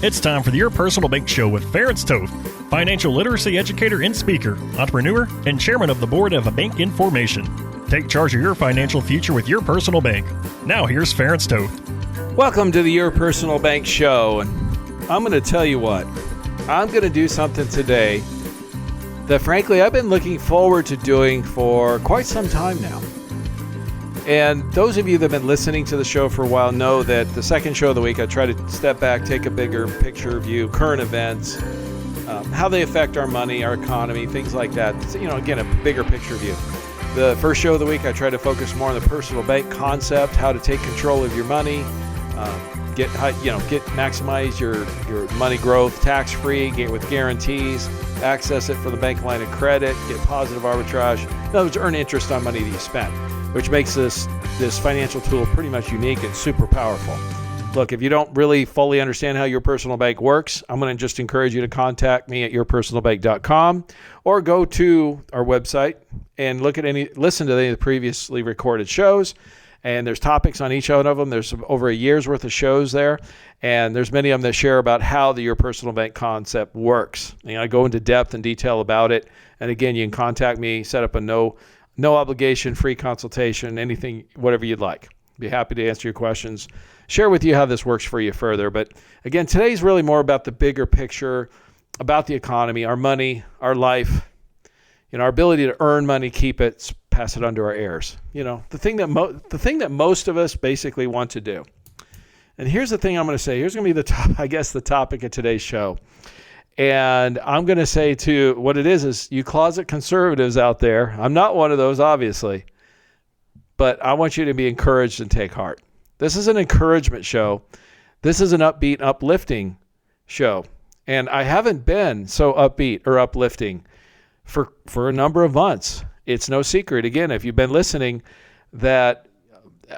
It's time for the Your Personal Bank Show with Ferenc Toth, financial literacy educator and speaker, entrepreneur, and chairman of the board of Bank Information. Take charge of your financial future with your personal bank. Now here's Ferenc Toth. Welcome to the Your Personal Bank Show. And I'm going to tell you what, I'm going to do something today that frankly I've been looking forward to doing for quite some time now. And those of you that have been listening to the show for a while know that the second show of the week, I try to step back, take a bigger picture view, current events, how they affect our money, our economy, things like that. Again, a bigger picture view. The first show of the week, I try to focus more on the personal bank concept, how to take control of your money, maximize your money growth tax-free, get with guarantees, access it for the bank line of credit, get positive arbitrage. In other words, earn interest on money that you spend, which makes this financial tool pretty much unique and super powerful. Look, if you don't really fully understand how your personal bank works, I'm going to just encourage you to contact me at yourpersonalbank.com or go to our website and listen to any of the previously recorded shows. And there's topics on each one of them. There's over a year's worth of shows there. And there's many of them that share about how the Your Personal Bank concept works. And I go into depth and detail about it. And again, you can contact me, set up a no obligation, free consultation, anything, whatever you'd like. Be happy to answer your questions, share with you how this works for you further. But again, today's really more about the bigger picture, about the economy, our money, our life, our ability to earn money, keep it, pass it on to our heirs. The thing that most of us basically want to do. And here's the thing I'm going to say. Here's going to be the topic of today's show. And I'm going to say to what it is you closet conservatives out there. I'm not one of those, obviously, but I want you to be encouraged and take heart. This is an encouragement show. This is an upbeat, uplifting show. And I haven't been so upbeat or uplifting for a number of months. It's no secret, again, if you've been listening, that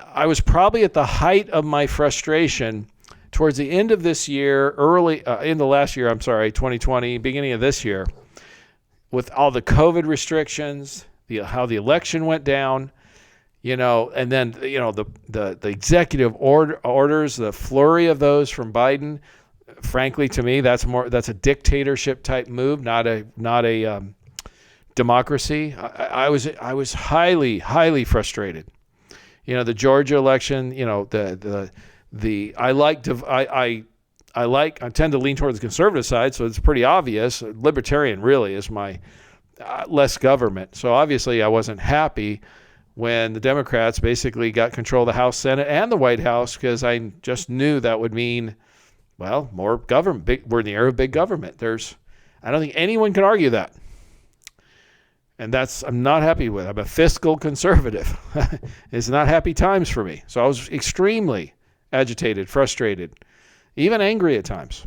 I was probably at the height of my frustration towards the end of this year, in the last year, 2020, beginning of this year, with all the COVID restrictions, how the election went down, and then, the executive orders, the flurry of those from Biden. Frankly, to me, that's a dictatorship type move, not a democracy. I was highly, highly frustrated. The Georgia election, I tend to lean towards the conservative side, so it's pretty obvious. Libertarian really is my less government. So obviously I wasn't happy when the Democrats basically got control of the House, Senate, and the White House, because I just knew that would mean, more government. We're in the era of big government. I don't think anyone can argue that. And I'm not happy with. I'm a fiscal conservative. It's not happy times for me. So I was extremely agitated, frustrated, even angry at times.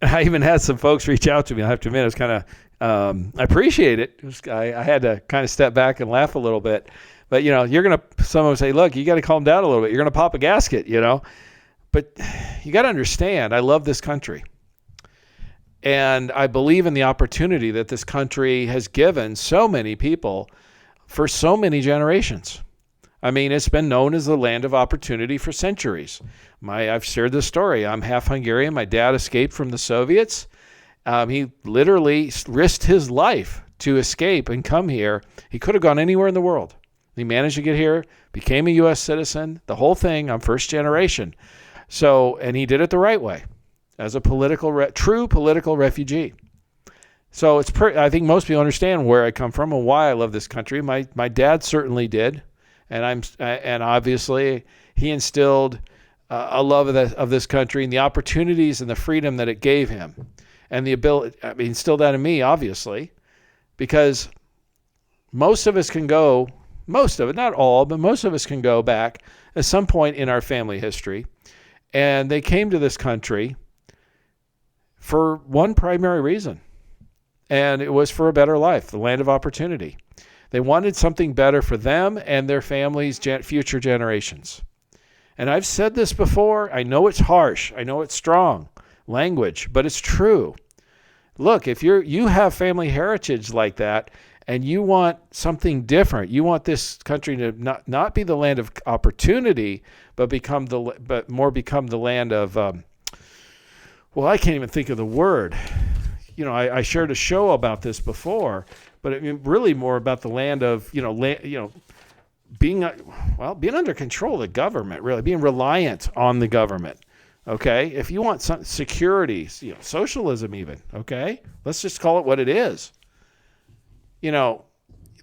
I even had some folks reach out to me. I have to admit, it was kind of, I appreciate it. I had to kind of step back and laugh a little bit. But, someone would say, look, you got to calm down a little bit. You're going to pop a gasket, But you got to understand, I love this country. And I believe in the opportunity that this country has given so many people for so many generations. I mean, it's been known as the land of opportunity for centuries. I've shared this story. I'm half Hungarian. My dad escaped from the Soviets. He literally risked his life to escape and come here. He could have gone anywhere in the world. He managed to get here, became a U.S. citizen, the whole thing. I'm first generation. And he did it the right way, as a true political refugee. So I think most people understand where I come from and why I love this country. My dad certainly did, and obviously he instilled a love of this country and the opportunities and the freedom that it gave him, and the ability. He instilled that in me, obviously, because most of us can go. Most of it, not all, but most of us can go back at some point in our family history, and they came to this country for one primary reason, and it was for a better life, the land of opportunity. They wanted something better for them and their families' future generations. And I've said this before. I know it's harsh. I know it's strong language, but it's true. Look, if you have family heritage like that and you want something different, you want this country to not be the land of opportunity, but become the land of well, I can't even think of the word. You know, I shared a show about this before, but it really more about the land of, being under control of the government, really being reliant on the government. Okay, if you want some security, socialism even. Okay, let's just call it what it is. The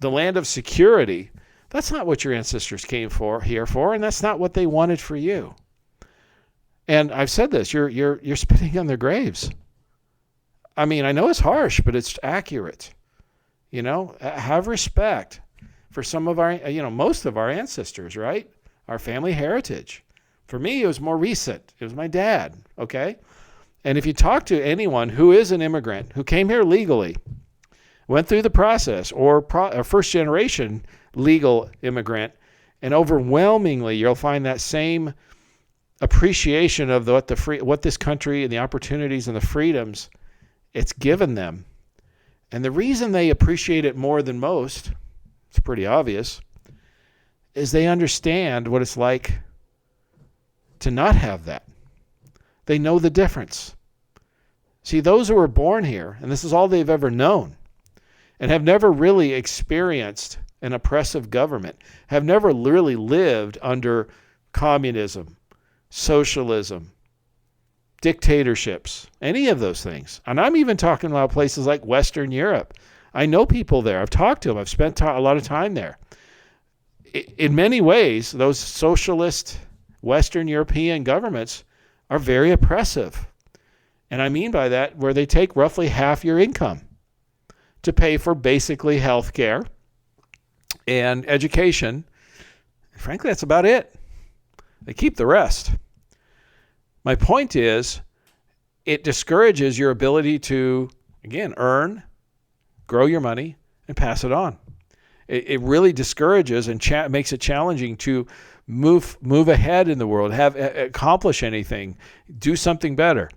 land of security. That's not what your ancestors came here for, and that's not what they wanted for you. And I've said this: you're spitting on their graves. I mean, I know it's harsh, but it's accurate. Have respect for some of our, most of our ancestors, right? Our family heritage. For me, it was more recent. It was my dad, okay? And if you talk to anyone who is an immigrant, who came here legally, went through the process, or a first-generation legal immigrant, and overwhelmingly you'll find that same appreciation of what this country and the opportunities and the freedoms it's given them. And the reason they appreciate it more than most, it's pretty obvious, is they understand what it's like to not have that. They know the difference. See, those who were born here, and this is all they've ever known, and have never really experienced an oppressive government, have never really lived under communism, socialism, dictatorships, any of those things. And I'm even talking about places like Western Europe. I know people there. I've talked to them. I've spent a lot of time there. In many ways, those socialist Western European governments are very oppressive. And I mean by that, where they take roughly half your income to pay for basically health care and education. Frankly, that's about it. They keep the rest. My point is, it discourages your ability to, again, earn, grow your money, and pass it on. It really discourages and makes it challenging to move ahead in the world, accomplish anything, do something better.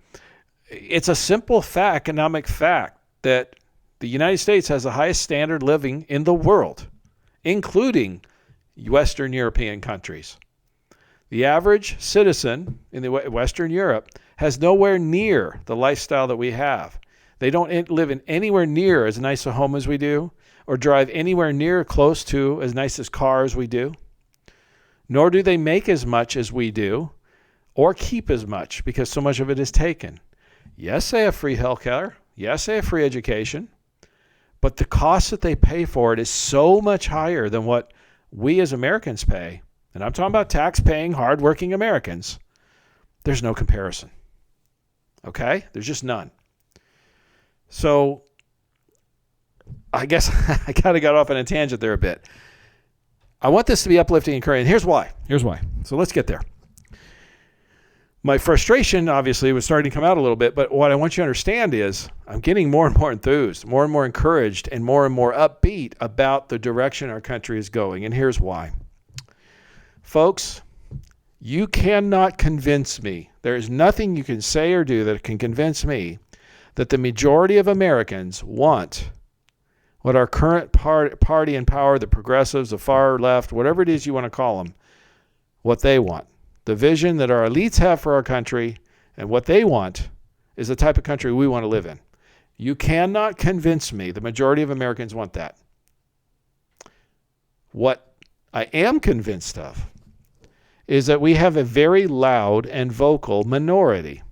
It's a simple economic fact that the United States has the highest standard of living in the world, including Western European countries. The average citizen in Western Europe has nowhere near the lifestyle that we have. They don't live in anywhere near as nice a home as we do, or drive anywhere near close to as nice as cars we do. Nor do they make as much as we do, or keep as much, because so much of it is taken. Yes, they have free health care. Yes, they have free education. But the cost that they pay for it is so much higher than what we as Americans pay. And I'm talking about tax-paying, hardworking Americans. There's no comparison. Okay? There's just none. So I guess I kind of got off on a tangent there a bit. I want this to be uplifting and encouraging. Here's why. So let's get there. My frustration, obviously, was starting to come out a little bit, but what I want you to understand is I'm getting more and more enthused, more and more encouraged, and more upbeat about the direction our country is going. And here's why. Folks, you cannot convince me. There is nothing you can say or do that can convince me that the majority of Americans want what our current party in power, the progressives, the far left, whatever it is you want to call them, what they want. The vision that our elites have for our country and what they want is the type of country we want to live in. You cannot convince me the majority of Americans want that. What I am convinced of is that we have a very loud and vocal minority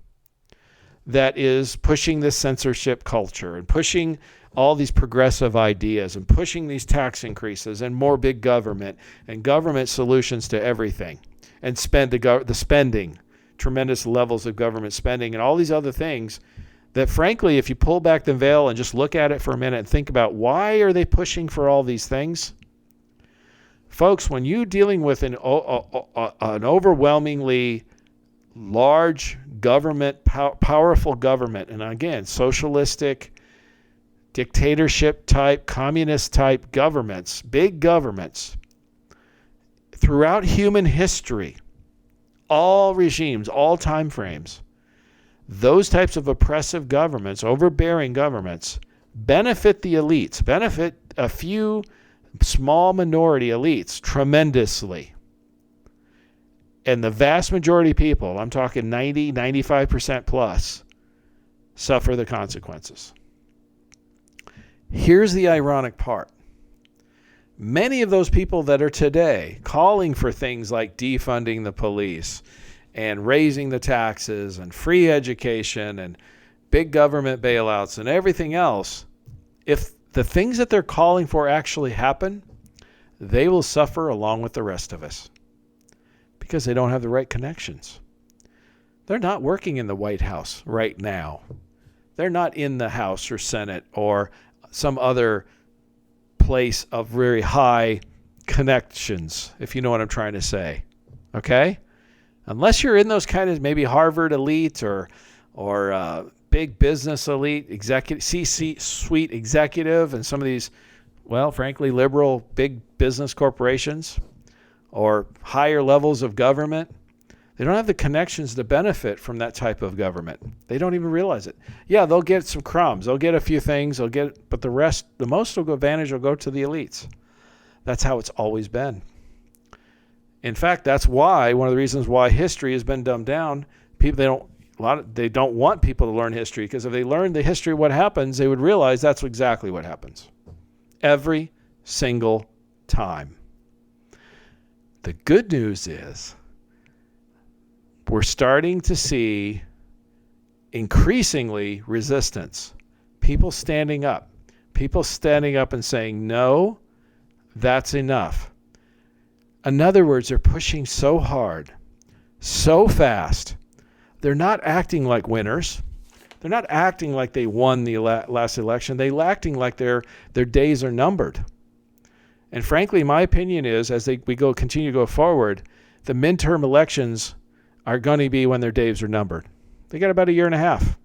that is pushing this censorship culture and pushing all these progressive ideas and pushing these tax increases and more big government and government solutions to everything and the spending, tremendous levels of government spending and all these other things that, frankly, if you pull back the veil and just look at it for a minute and think about why are they pushing for all these things? Folks, when you're dealing with an overwhelmingly large government, powerful government, and again, socialistic, dictatorship type, communist type governments, big governments, throughout human history, all regimes, all time frames, those types of oppressive governments, overbearing governments, benefit the elites, benefit a few small minority elites tremendously. And the vast majority of people, I'm talking 90, 95% plus, suffer the consequences. Here's the ironic part. Many of those people that are today calling for things like defunding the police and raising the taxes and free education and big government bailouts and everything else, if the things that they're calling for actually happen, they will suffer along with the rest of us because they don't have the right connections. They're not working in the White House right now. They're not in the House or Senate or some other place of very high connections, if you know what I'm trying to say. Okay? Unless you're in those kind of maybe Harvard elite or big business elite, executive, C-suite executive, and some of these, well, frankly, liberal big business corporations or higher levels of government, they don't have the connections to benefit from that type of government. They don't even realize it. Yeah, they'll get some crumbs. They'll get a few things. But the rest, the most advantage will go to the elites. That's how it's always been. In fact, that's why one of the reasons why history has been dumbed down. People they don't want people to learn history, because if they learned the history of what happens, they would realize that's exactly what happens every single time. The good news is we're starting to see increasingly resistance. People standing up and saying, no, that's enough. In other words, they're pushing so hard, so fast. They're not acting like winners. They're not acting like they won the last election. They're acting like their days are numbered. And frankly, my opinion is, as we continue to go forward, the midterm elections are going to be when their days are numbered. They got about a year and a half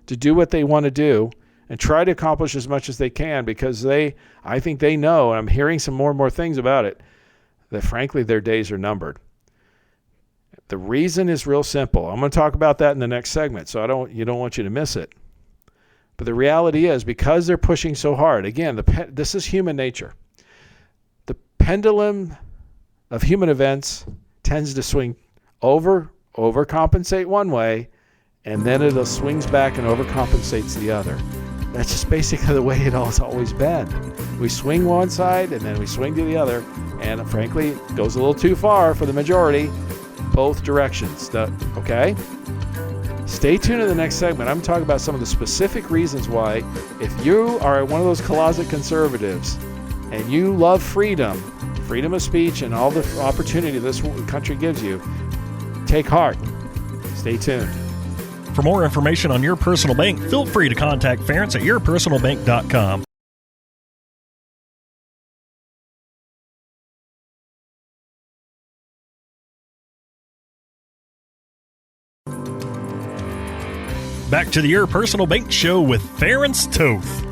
to do what they want to do and try to accomplish as much as they can, because I think they know, and I'm hearing some more and more things about it, that frankly their days are numbered. The reason is real simple. I'm going to talk about that in the next segment, so I don't want you to miss it. But the reality is, because they're pushing so hard, again, this is human nature. The pendulum of human events tends to swing overcompensate one way, and then it swings back and overcompensates the other. That's just basically the way it has always been. We swing one side and then we swing to the other, and frankly, it goes a little too far for the majority, both directions. Okay? Stay tuned in the next segment. I'm talking about some of the specific reasons why, if you are one of those closet conservatives and you love freedom of speech and all the opportunity this country gives you, take heart. Stay tuned. For more information on Your Personal Bank, feel free to contact Ference at yourpersonalbank.com. Back to the Your Personal Bank Show with Ference Toth.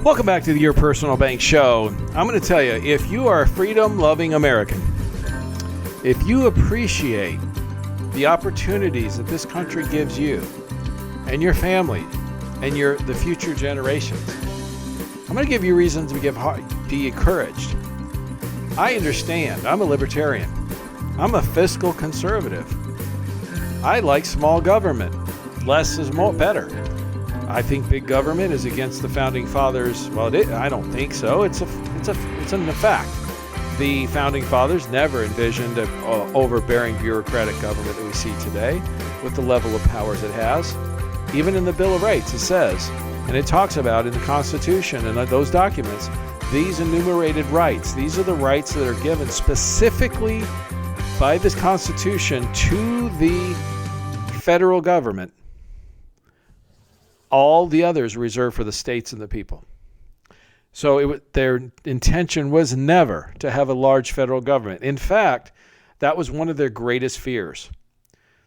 Welcome back to the Your Personal Bank Show. I'm going to tell you, if you are a freedom-loving American, if you appreciate the opportunities that this country gives you and your family and the future generations, I'm going to give you reasons to be encouraged. I understand. I'm a libertarian. I'm a fiscal conservative. I like small government. Less is more better. I think big government is against the founding fathers. Well, I don't think so. It's a fact. The founding fathers never envisioned an overbearing bureaucratic government that we see today with the level of powers it has. Even in the Bill of Rights, it says, and it talks about in the Constitution and those documents, these enumerated rights. These are the rights that are given specifically by this Constitution to the federal government. All the others are reserved for the states and the people. So their intention was never to have a large federal government. In fact, that was one of their greatest fears.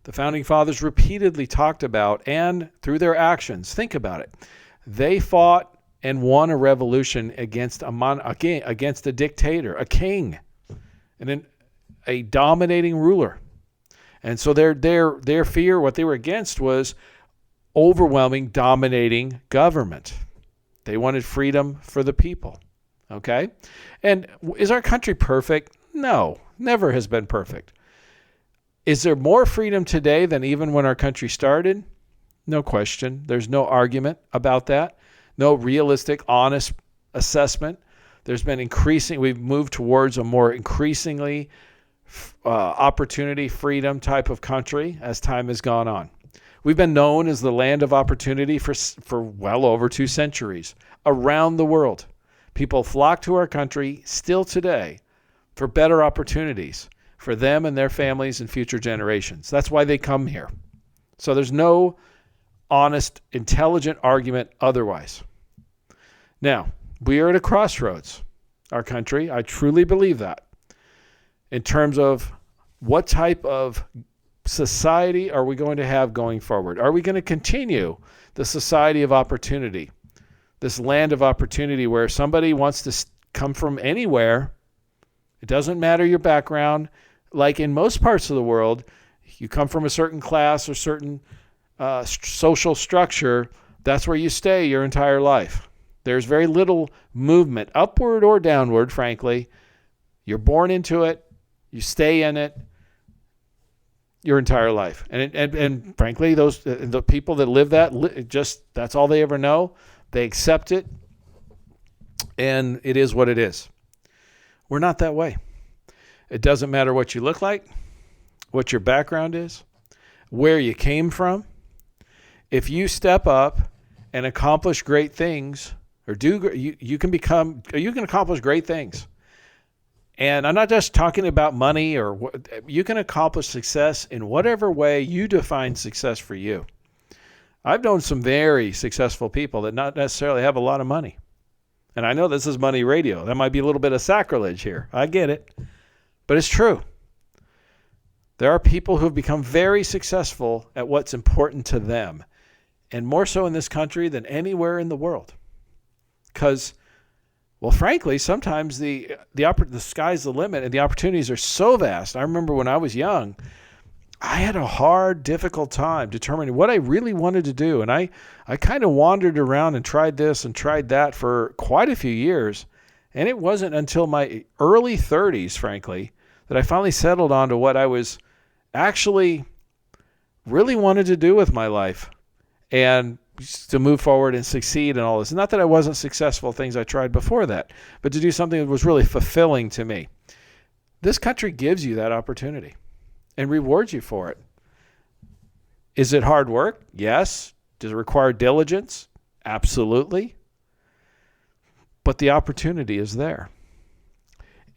The Founding Fathers repeatedly talked about, and through their actions, think about it, they fought and won a revolution against a dictator, a king, and a dominating ruler. And so their fear, what they were against, was overwhelming, dominating government. They wanted freedom for the people. Okay? And is our country perfect? No, never has been perfect. Is there more freedom today than even when our country started? No question. There's no argument about that. No realistic, honest assessment. We've moved towards a more increasingly opportunity, freedom type of country as time has gone on. We've been known as the land of opportunity for well over 2 centuries around the world. People flock to our country still today for better opportunities for them and their families and future generations. That's why they come here. So there's no honest, intelligent argument otherwise. Now, we are at a crossroads, our country. I truly believe that. In terms of what type of society are we going to have going forward? Are we going to continue the society of opportunity, this land of opportunity where somebody wants to come from anywhere? It doesn't matter your background. Like in most parts of the world, you come from a certain class or certain social structure, that's where you stay your entire life. There's very little movement, upward or downward, frankly. You're born into it. You stay in it your entire life. And frankly, the people that live that, that's all they ever know. They accept it, and it is what it is. We're not that way. It doesn't matter what you look like, what your background is, where you came from. If you step up and accomplish great things, you can accomplish great things. And I'm not just talking about money you can accomplish success in whatever way you define success for you. I've known some very successful people that not necessarily have a lot of money. And I know this is money radio. That might be a little bit of sacrilege here. I get it. But it's true. There are people who have become very successful at what's important to them. And more so in this country than anywhere in the world. Because, well, frankly, sometimes the sky's the limit and the opportunities are so vast. I remember when I was young, I had a hard, difficult time determining what I really wanted to do. And I kind of wandered around and tried this and tried that for quite a few years. And it wasn't until my early 30s, frankly, that I finally settled onto what I was actually really wanted to do with my life and to move forward and succeed and all this. Not that I wasn't successful at things I tried before that, but to do something that was really fulfilling to me. This country gives you that opportunity and rewards you for it. Is it hard work? Yes. Does it require diligence? Absolutely. But the opportunity is there.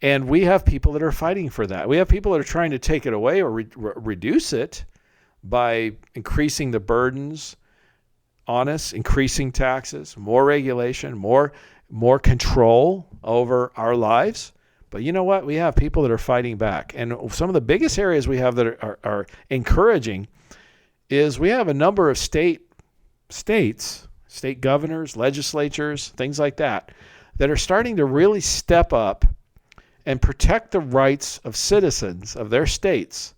And we have people that are fighting for that. We have people that are trying to take it away or reduce it by increasing the burdens on us, increasing taxes, more regulation, more control over our lives. But you know what? We have people that are fighting back. And some of the biggest areas we have that are encouraging is we have a number of state governors, legislatures, things like that are starting to really step up and protect the rights of citizens of their states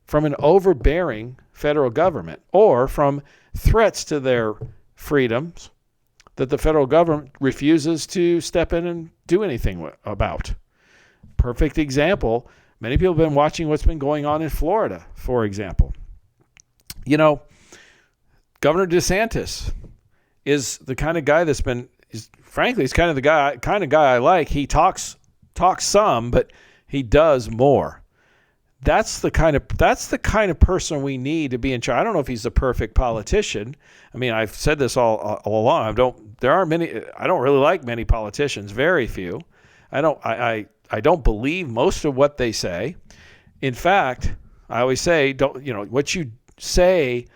from an overbearing federal government or from threats to their freedoms that the federal government refuses to step in and do anything about. Perfect example, many people have been watching what's been going on in Florida, for example. You know, Governor DeSantis is the kind of guy he's kind of the guy I like. He talks some, but he does more. That's the kind of person we need to be in charge. I don't know if he's the perfect politician. I mean, I've said this all along. I don't really like many politicians, very few. I don't believe most of what they say. In fact, I always say, what you say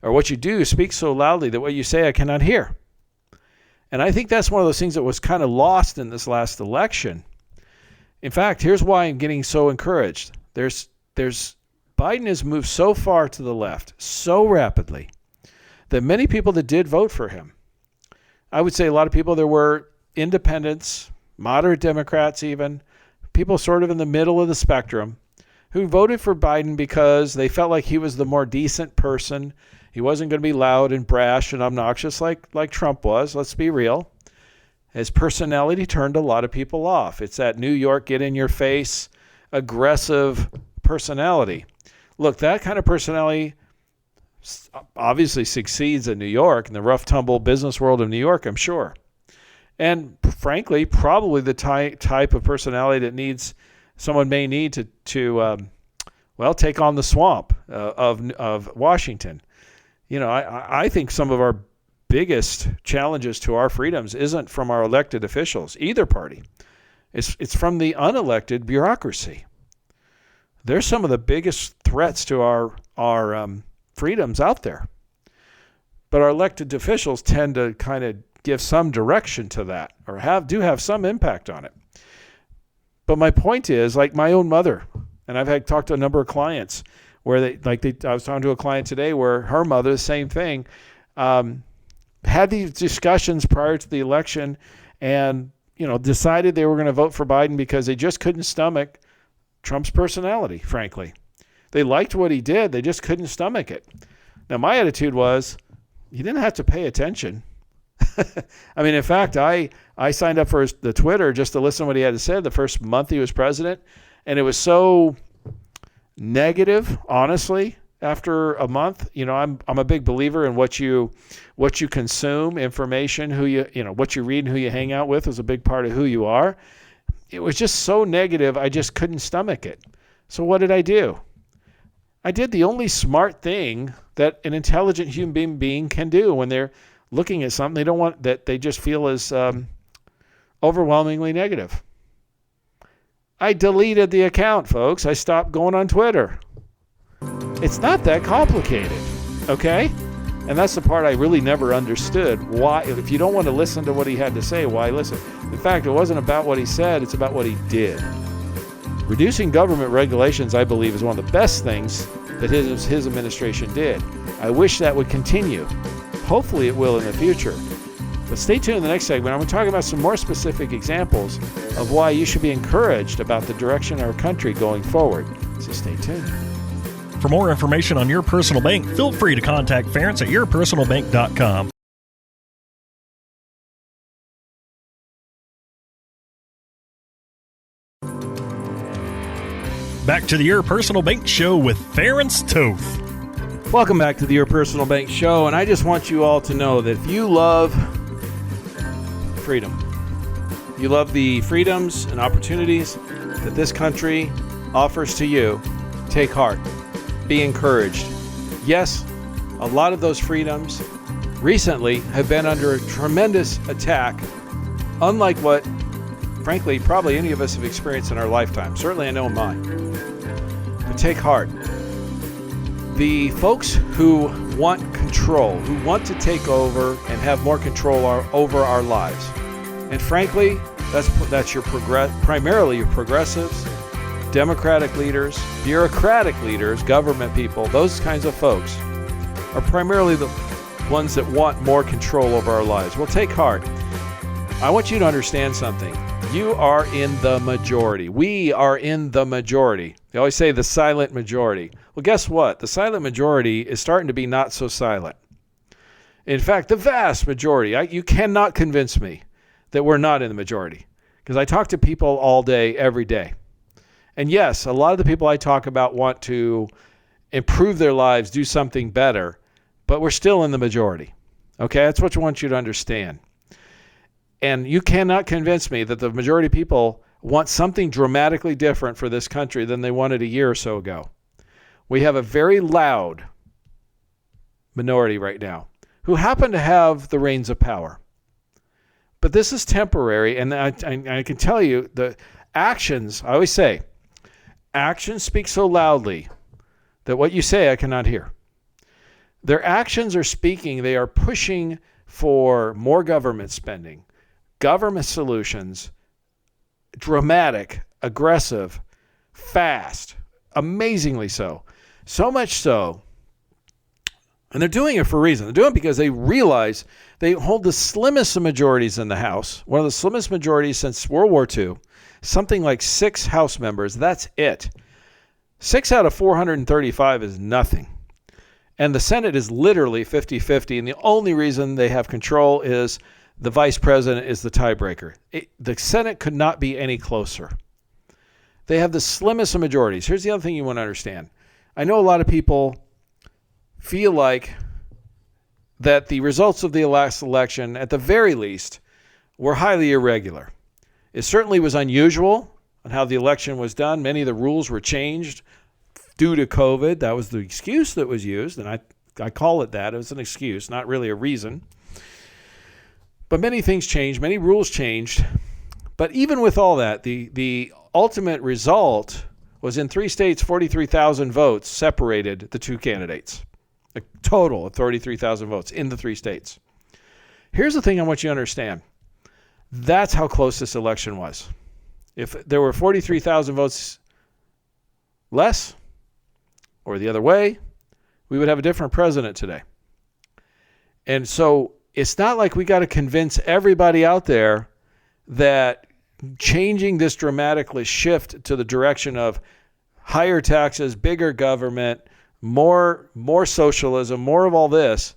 or what you do speaks so loudly that what you say I cannot hear. And I think that's one of those things that was kind of lost in this last election. In fact, here's why I'm getting so encouraged. Biden has moved so far to the left so rapidly that many people that did vote for him, I would say a lot of people, there were independents, moderate Democrats even, people sort of in the middle of the spectrum who voted for Biden because they felt like he was the more decent person. He wasn't going to be loud and brash and obnoxious like Trump was. Let's be real. His personality turned a lot of people off. It's that New York, get in your face, aggressive personality. Look, that kind of personality obviously succeeds in New York, in the rough tumble business world of New York, I'm sure. And frankly, probably the type of personality that someone may need to take on the swamp of Washington. I think some of our biggest challenges to our freedoms isn't from our elected officials, either party. It's from the unelected bureaucracy. They're some of the biggest threats to our freedoms out there. But our elected officials tend to kind of give some direction to that, or do have some impact on it. But my point is, like my own mother, and I've talked to a number of clients where I was talking to a client today where her mother, the same thing, had these discussions prior to the election, and decided they were going to vote for Biden because they just couldn't stomach Trump's personality. Frankly, they liked what he did, they just couldn't stomach it. Now, my attitude was, you didn't have to pay attention. I mean, in fact, I signed up for the Twitter just to listen to what he had to say the first month he was president, and it was so negative, honestly. After a month, I'm a big believer in what you consume, information, what you read and who you hang out with is a big part of who you are. It was just so negative, I just couldn't stomach it. So what did I do? I did the only smart thing that an intelligent human being can do when they're looking at something they don't want, that they just feel is overwhelmingly negative. I deleted the account, folks. I stopped going on Twitter. It's not that complicated, okay? And that's the part I really never understood. Why, if you don't want to listen to what he had to say, why listen? In fact, it wasn't about what he said, it's about what he did. Reducing government regulations, I believe, is one of the best things that his administration did. I wish that would continue. Hopefully it will in the future. But stay tuned in the next segment. I'm going to talk about some more specific examples of why you should be encouraged about the direction of our country going forward. So stay tuned. For more information on Your Personal Bank, feel free to contact Ference at yourpersonalbank.com. Back to the Your Personal Bank Show with Ference Toth. Welcome back to the Your Personal Bank Show, and I just want you all to know that if you love freedom, you love the freedoms and opportunities that this country offers to you, take heart. Be encouraged. Yes, a lot of those freedoms recently have been under a tremendous attack, unlike what, frankly, probably any of us have experienced in our lifetime. Certainly I know mine. But take heart. The folks who want control, who want to take over and have more control over our lives, and frankly, that's primarily your progressives, Democratic leaders, bureaucratic leaders, government people, those kinds of folks are primarily the ones that want more control over our lives. Well, take heart. I want you to understand something. You are in the majority. We are in the majority. They always say the silent majority. Well, guess what? The silent majority is starting to be not so silent. In fact, the vast majority, you cannot convince me that we're not in the majority, because I talk to people all day, every day. And yes, a lot of the people I talk about want to improve their lives, do something better, but we're still in the majority. Okay, that's what I want you to understand. And you cannot convince me that the majority of people want something dramatically different for this country than they wanted a year or so ago. We have a very loud minority right now who happen to have the reins of power. But this is temporary, and I can tell you the actions, I always say, actions speak so loudly that what you say I cannot hear. Their actions are speaking, they are pushing for more government spending, government solutions, dramatic, aggressive, fast, amazingly so. So much so, and they're doing it for a reason. They're doing it because they realize they hold the slimmest of majorities in the House, one of the slimmest majorities since World War II, something like 6 House members. That's it. 6 out of 435 is nothing. And the Senate is literally 50-50, and the only reason they have control is the vice president is the tiebreaker. The Senate could not be any closer. They have the slimmest of majorities. Here's the other thing you want to understand. I know a lot of people feel like that the results of the last election, at the very least, were highly irregular. It certainly was unusual on how the election was done. Many of the rules were changed due to COVID. That was the excuse that was used, and I call it that. It was an excuse, not really a reason. But many things changed. Many rules changed. But even with all that, the ultimate result was in 3 states, 43,000 votes separated the two candidates. A total of 33,000 votes in the 3 states. Here's the thing I want you to understand. That's how close this election was. If there were 43,000 votes less, or the other way, we would have a different president today. And so it's not like we got to convince everybody out there that changing this dramatically shift to the direction of higher taxes, bigger government, more socialism, more of all this,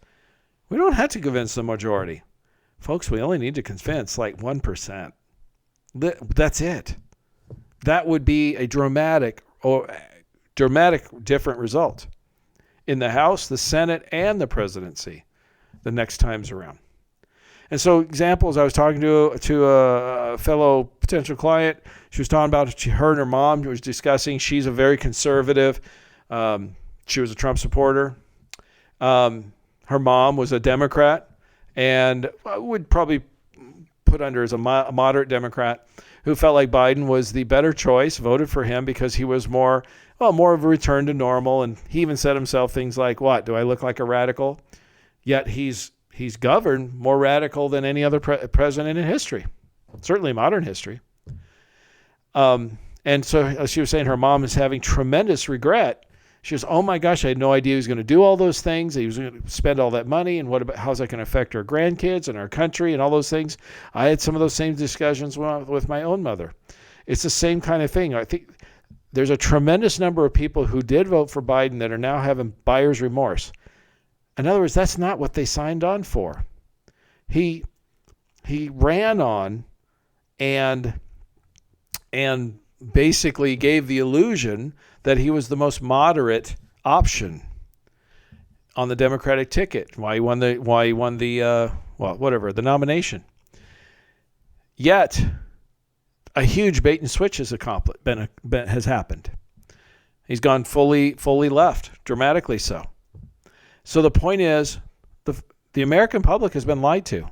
we don't have to convince the majority. Folks, we only need to convince like 1%. That's it. That would be a dramatic different result in the House, the Senate, and the presidency the next times around. And so examples, I was talking to a fellow potential client. She was talking about her and her mom was discussing. She's a very conservative. She was a Trump supporter. Her mom was a Democrat, and I would probably put under as a moderate Democrat who felt like Biden was the better choice, voted for him because he was more of a return to normal. And he even said himself things like, what, do I look like a radical? Yet he's governed more radical than any other president in history, certainly modern history. And so she was saying her mom is having tremendous regret. She was, oh my gosh, I had no idea he was going to do all those things. He was going to spend all that money, and how's that going to affect our grandkids and our country and all those things? I had some of those same discussions with my own mother. It's the same kind of thing. I think there's a tremendous number of people who did vote for Biden that are now having buyer's remorse. In other words, that's not what they signed on for. He ran on and basically gave the illusion that he was the most moderate option on the Democratic ticket. Why he won the nomination. Yet, a huge bait and switch has happened. He's gone fully left, dramatically so. So the point is, the American public has been lied to.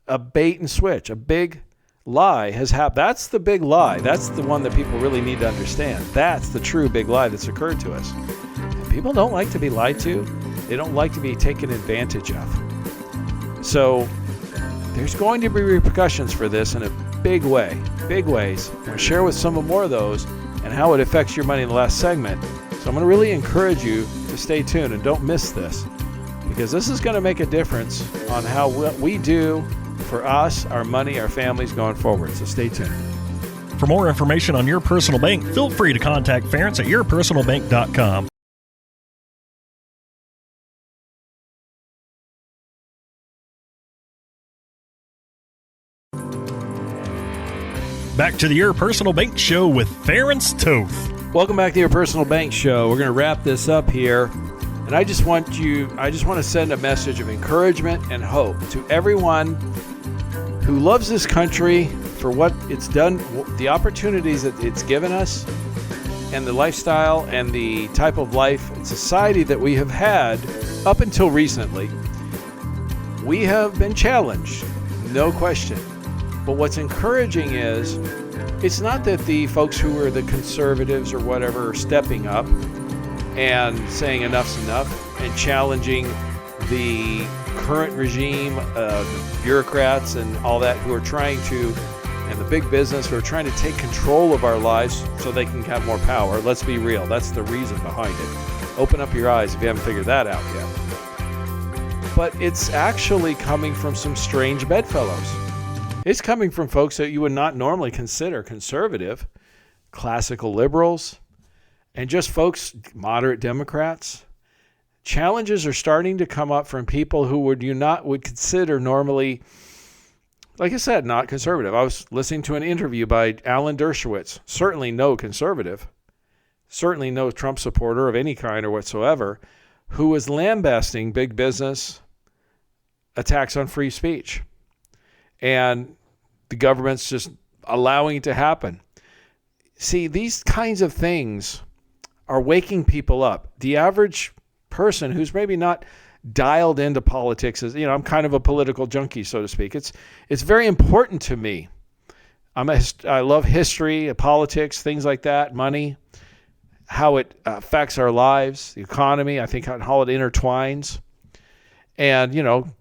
A bait and switch, a big lie has happened. That's the big lie. That's the one that people really need to understand. That's the true big lie that's occurred to us. And people don't like to be lied to. They don't like to be taken advantage of. So there's going to be repercussions for this in a big way, big ways. I'm going to share with some more of those and how it affects your money in the last segment. So I'm going to really encourage you to stay tuned and don't miss this, because this is going to make a difference on how we do for us, our money, our families going forward. So stay tuned. For more information on Your Personal Bank, feel free to contact Ference at yourpersonalbank.com. Back to the Your Personal Bank Show with Ference Toth. Welcome back to Your Personal Bank Show. We're going to wrap this up here. And I just want to send a message of encouragement and hope to everyone who loves this country for what it's done, the opportunities that it's given us, and the lifestyle and the type of life and society that we have had up until recently. We have been challenged, no question. But what's encouraging is it's not that the folks who are the conservatives or whatever are stepping up and saying enough's enough and challenging the current regime of bureaucrats and all that who are trying to, and the big business who are trying to take control of our lives so they can have more power. Let's be real. That's the reason behind it. Open up your eyes if you haven't figured that out yet. But it's actually coming from some strange bedfellows. It's coming from folks that you would not normally consider conservative, classical liberals, and just folks, moderate Democrats. Challenges are starting to come up from people who would consider normally, like I said, not conservative. I was listening to an interview by Alan Dershowitz, certainly no conservative, certainly no Trump supporter of any kind or whatsoever, who was lambasting big business, attacks on free speech. And the government's just allowing it to happen. See, these kinds of things are waking people up. The average person who's maybe not dialed into politics is, I'm kind of a political junkie, so to speak. It's very important to me. I love history, politics, things like that, money, how it affects our lives, the economy. I think how it intertwines. And,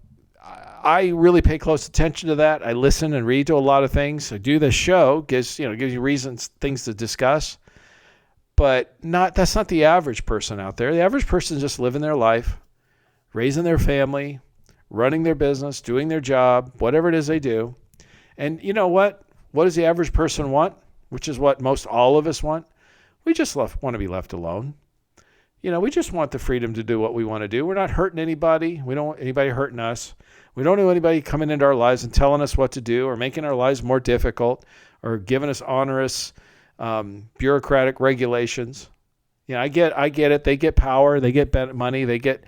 I really pay close attention to that. I listen and read to a lot of things. I do this show, gives you reasons, things to discuss. But that's not the average person out there. The average person is just living their life, raising their family, running their business, doing their job, whatever it is they do. And you know what? What does the average person want? Which is what most all of us want. We just want to be left alone. We just want the freedom to do what we want to do. We're not hurting anybody. We don't want anybody hurting us. We don't know anybody coming into our lives and telling us what to do or making our lives more difficult or giving us onerous bureaucratic regulations. I get it. They get power. They get money. There's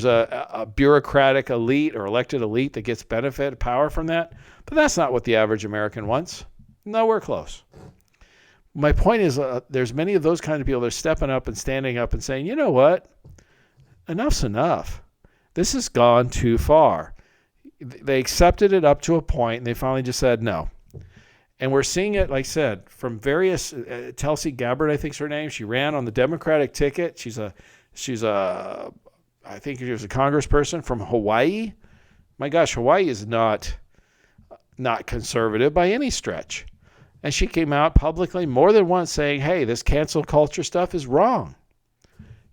a bureaucratic elite or elected elite that gets benefit, power from that. But that's not what the average American wants. Nowhere close. My point is there's many of those kind of people that are stepping up and standing up and saying, you know what? Enough's enough. This has gone too far. They accepted it up to a point, and they finally just said no. And we're seeing it, like I said, from various, Tulsi Gabbard, I think's her name. She ran on the Democratic ticket. She's a I think she was a congressperson from Hawaii. My gosh, Hawaii is not conservative by any stretch. And she came out publicly more than once saying, hey, this cancel culture stuff is wrong.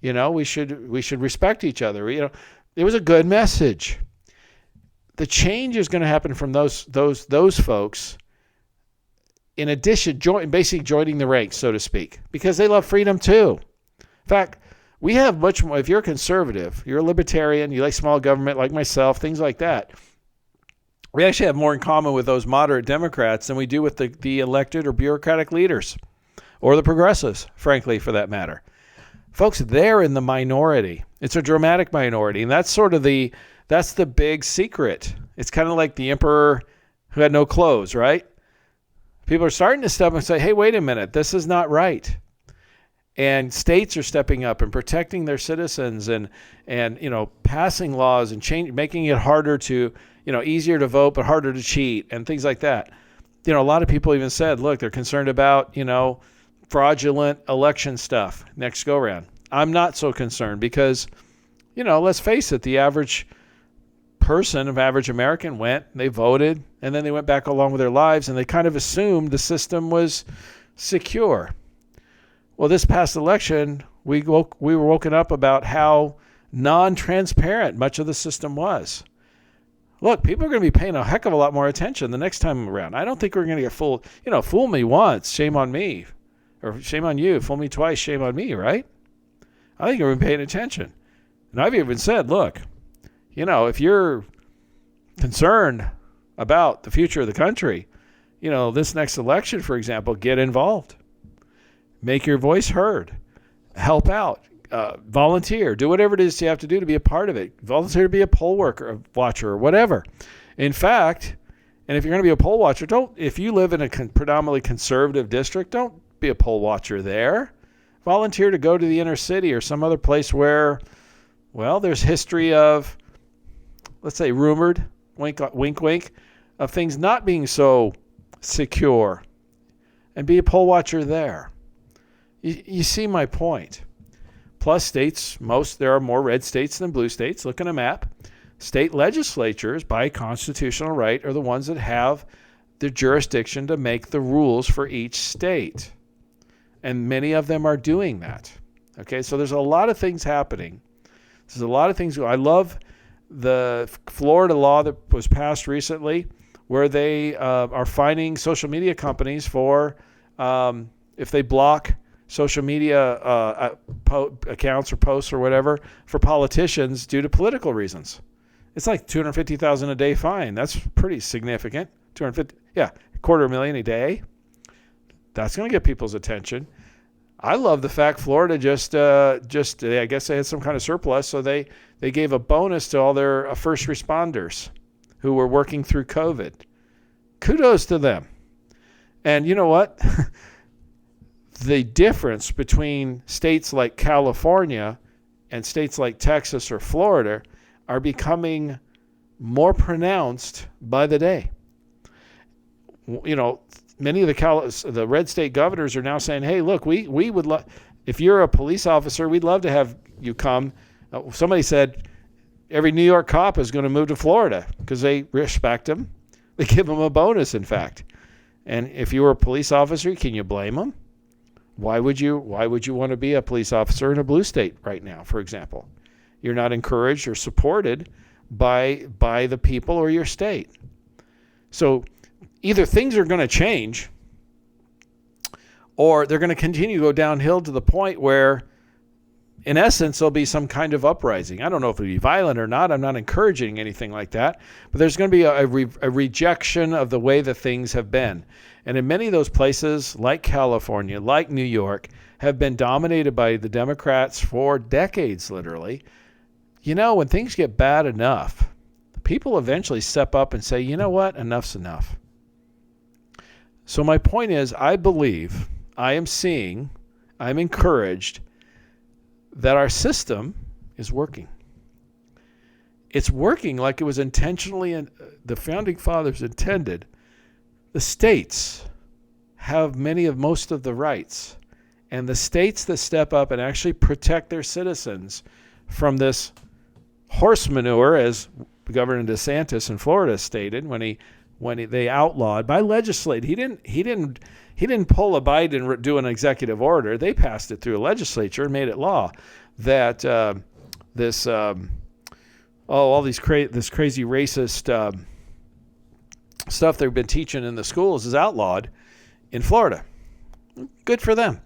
We should respect each other. It was a good message. The change is going to happen from those folks, in addition, basically joining the ranks, so to speak, because they love freedom too. In fact, we have much more. If you're a conservative, you're a libertarian, you like small government like myself, things like that, we actually have more in common with those moderate Democrats than we do with the elected or bureaucratic leaders or the progressives, frankly, for that matter. Folks, they're in the minority. It's a dramatic minority, and that's that's the big secret. It's kind of like the emperor who had no clothes, right? People are starting to step up and say, hey, wait a minute, this is not right. And states are stepping up and protecting their citizens and passing laws and making it harder to, easier to vote but harder to cheat and things like that. A lot of people even said, look, they're concerned about, fraudulent election stuff next go round. I'm not so concerned because, let's face it, the average average American they voted, and then they went back along with their lives, and they kind of assumed the system was secure. Well, this past election, we were woken up about how non-transparent much of the system was. Look, people are going to be paying a heck of a lot more attention the next time around. I don't think we're going to get fooled. Fool me once, shame on me. Or shame on you. Fool me twice, shame on me, right? I think we're paying attention. And I've even said, look, if you're concerned about the future of the country, this next election, for example, get involved. Make your voice heard. Help out. Volunteer. Do whatever it is you have to do to be a part of it. Volunteer to be a poll worker, a watcher, or whatever. In fact, and if you're going to be a poll watcher, if you live in a predominantly conservative district, don't be a poll watcher there. Volunteer to go to the inner city or some other place where, there's history of, let's say, rumored, wink, wink, of things not being so secure, and be a poll watcher there. You see my point. Plus states, there are more red states than blue states. Look at a map. State legislatures, by constitutional right, are the ones that have the jurisdiction to make the rules for each state. And many of them are doing that. Okay, so there's a lot of things happening. There's a lot of things. I love the Florida law that was passed recently where they are fining social media companies for if they block social media accounts or posts or whatever for politicians due to political reasons. It's like $250,000 a day fine. That's pretty significant. $250,000 a day. That's going to get people's attention. I love the fact Florida just I guess they had some kind of surplus, so they gave a bonus to all their first responders who were working through COVID. Kudos to them. And you know what? The difference between states like California and states like Texas or Florida are becoming more pronounced by the day. You know, many of the red state governors are now saying, hey, look, we would love, if you're a police officer, we'd love to have you come. Somebody said every New York cop is going to move to Florida because they respect them. They give them a bonus, in fact. And if you were a police officer, can you blame them? Why would you want to be a police officer in a blue state right now, for example? You're not encouraged or supported by the people or your state. So either things are going to change or they're going to continue to go downhill to the point where, in essence, there'll be some kind of uprising. I don't know if it'll be violent or not. I'm not encouraging anything like that. But there's going to be a rejection of the way that things have been. And in many of those places, like California, like New York, have been dominated by the Democrats for decades, literally. You know, when things get bad enough, people eventually step up and say, you know what, enough's enough. So my point is, I believe, I'm encouraged that our system is working. It's working like it was intentionally, the Founding Fathers intended. The states have most of the rights. And the states that step up and actually protect their citizens from this horse manure, as Governor DeSantis in Florida stated when they outlawed by legislate. He didn't pull a Biden and do an executive order. They passed it through a legislature and made it law that this crazy racist stuff they've been teaching in the schools is outlawed in Florida. Good for them.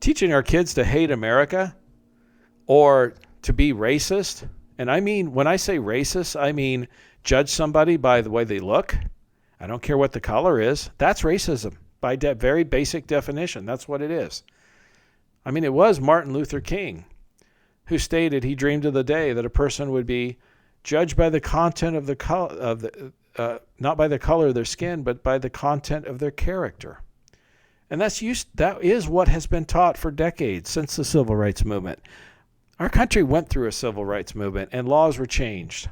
Teaching our kids to hate America or to be racist. And I mean, when I say racist, I mean judge somebody by the way they look. I don't care what the color is. That's racism by very basic definition. That's what it is. I mean, it was Martin Luther King who stated he dreamed of the day that a person would be judged by the content of the color, not by the color of their skin, but by the content of their character. And that is what has been taught for decades since the Civil Rights Movement. Our country went through a Civil Rights Movement, and laws were changed.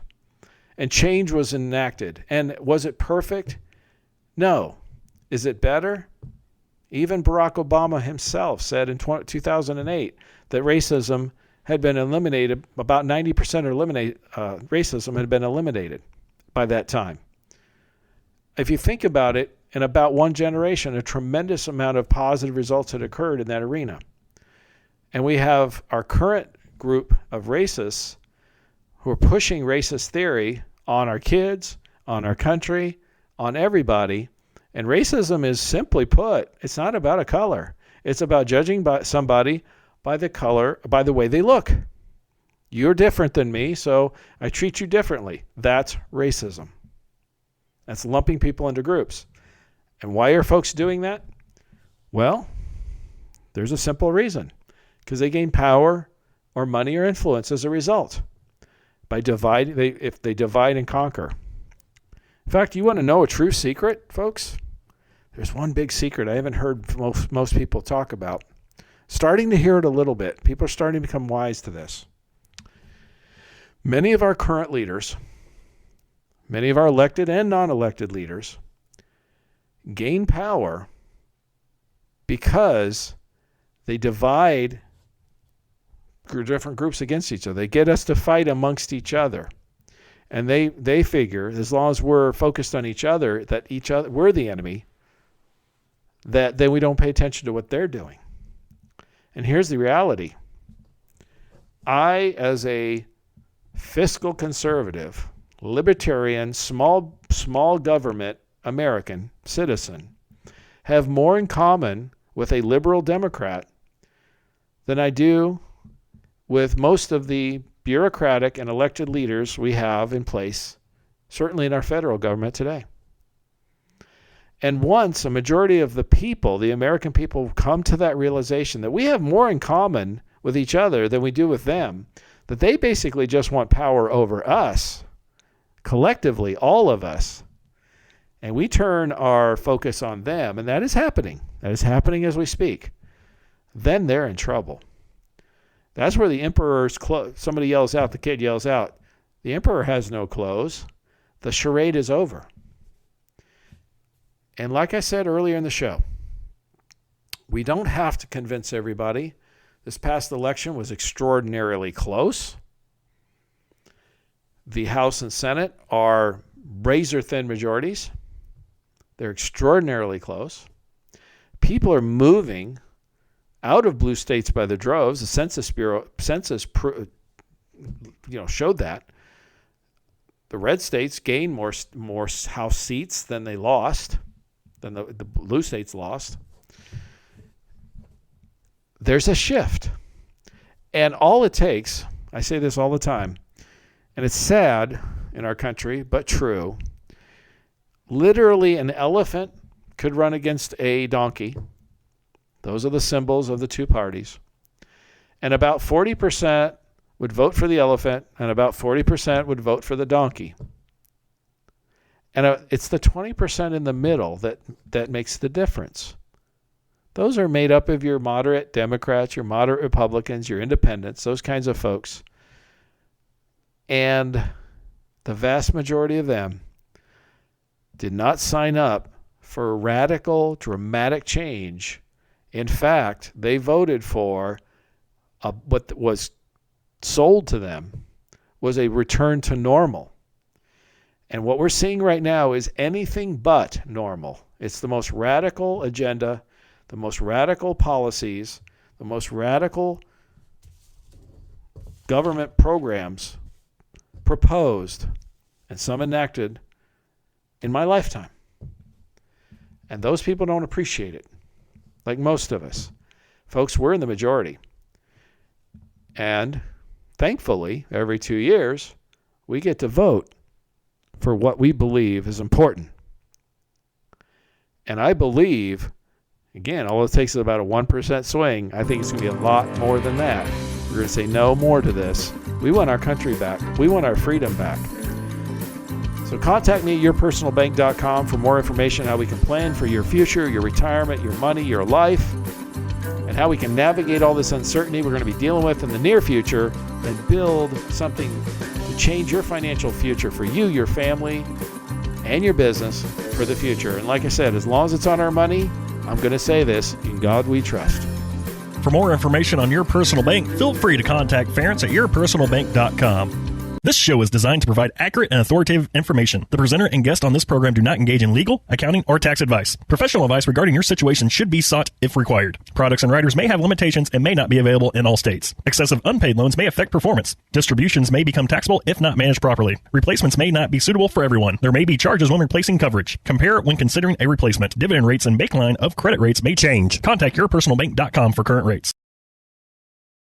And change was enacted. And was it perfect? No. Is it better? Even Barack Obama himself said in 2008 that racism had been eliminated, about 90% racism had been eliminated by that time. If you think about it, in about one generation, a tremendous amount of positive results had occurred in that arena. And we have our current group of racists who are pushing racist theory on our kids, on our country, on everybody. And racism is, simply put, it's not about a color. It's about judging somebody by the color, by the way they look. You're different than me, so I treat you differently. That's racism. That's lumping people into groups. And why are folks doing that? Well, there's a simple reason. Because they gain power or money or influence as a result. If they divide and conquer. In fact, you want to know a true secret, folks? There's one big secret I haven't heard most people talk about. Starting to hear it a little bit. People are starting to become wise to this. Many of our current leaders, many of our elected and non-elected leaders, gain power because they divide different groups against each other. They get us to fight amongst each other. And they figure, as long as we're focused on each other, that we're the enemy, that then we don't pay attention to what they're doing. And here's the reality. I, as a fiscal conservative, libertarian, small government American citizen, have more in common with a liberal Democrat than I do with most of the bureaucratic and elected leaders we have in place, certainly in our federal government today. And once a majority of the people, the American people, come to that realization that we have more in common with each other than we do with them, that they basically just want power over us, collectively, all of us, and we turn our focus on them, and that is happening. That is happening as we speak. Then they're in trouble. That's where the emperor's clothes, somebody yells out, the kid yells out, the emperor has no clothes. The charade is over. And like I said earlier in the show, we don't have to convince everybody. This past election was extraordinarily close. The House and Senate are razor-thin majorities. They're extraordinarily close. People are moving out of blue states by the droves. The Census Bureau showed that. The red states gained more House seats than they lost, than the blue states lost. There's a shift. And all it takes, I say this all the time, and it's sad in our country, but true. Literally, an elephant could run against a donkey. Those are the symbols of the two parties. And about 40% would vote for the elephant, and about 40% would vote for the donkey. And it's the 20% in the middle that makes the difference. Those are made up of your moderate Democrats, your moderate Republicans, your independents, those kinds of folks. And the vast majority of them did not sign up for radical, dramatic change. In fact, they voted for what was sold to them was a return to normal. And what we're seeing right now is anything but normal. It's the most radical agenda, the most radical policies, the most radical government programs proposed, and some enacted in my lifetime. And those people don't appreciate it, like most of us. Folks, we're in the majority. And thankfully, every 2 years, we get to vote for what we believe is important. And I believe, again, all it takes is about a 1% swing. I think it's going to be a lot more than that. We're going to say no more to this. We want our country back. We want our freedom back. So contact me at yourpersonalbank.com for more information on how we can plan for your future, your retirement, your money, your life, and how we can navigate all this uncertainty we're going to be dealing with in the near future and build something to change your financial future for you, your family, and your business for the future. And like I said, as long as it's on our money, I'm going to say this, in God we trust. For more information on Your Personal Bank, feel free to contact Ference at yourpersonalbank.com. This show is designed to provide accurate and authoritative information. The presenter and guest on this program do not engage in legal, accounting, or tax advice. Professional advice regarding your situation should be sought if required. Products and riders may have limitations and may not be available in all states. Excessive unpaid loans may affect performance. Distributions may become taxable if not managed properly. Replacements may not be suitable for everyone. There may be charges when replacing coverage. Compare when considering a replacement. Dividend rates and baseline of credit rates may change. Contact yourpersonalbank.com for current rates.